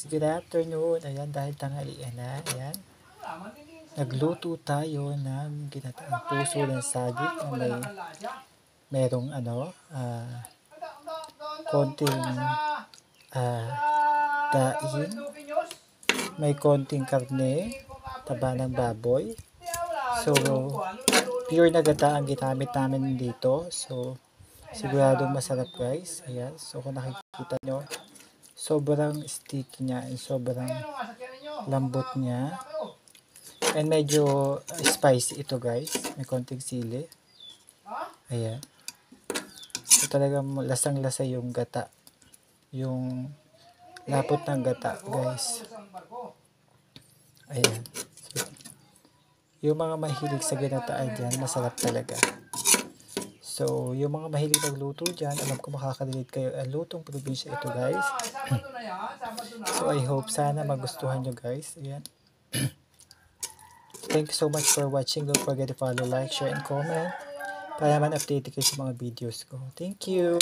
good afternoon. Ayan, dahil tanghalian na, ayan. Nagluto tayo ng ginataang puso ng saging na merong konting daing, may konting karne, taba ng baboy. So, pure na gata ang ginamit namin dito. So, siguradong masarap guys. Ayan, so kung nakikita nyo, sobrang sticky niya and sobrang lambot niya. And medyo spicy ito guys. May konting sili. Ayan. So talagang lasang-lasa yung gata. Yung lapot ng gata guys. Ayan. So, yung mga mahilig sa ginataan dyan, masarap talaga. So, yung mga mahilig magluto dyan, alam ko makaka-relate kayo. Ang lutong probinsya ito guys. So, I hope sana magustuhan nyo guys. Ayan. Thank you so much for watching. Don't forget to follow, like, share, and comment para naman update kayo sa mga videos ko. Thank you!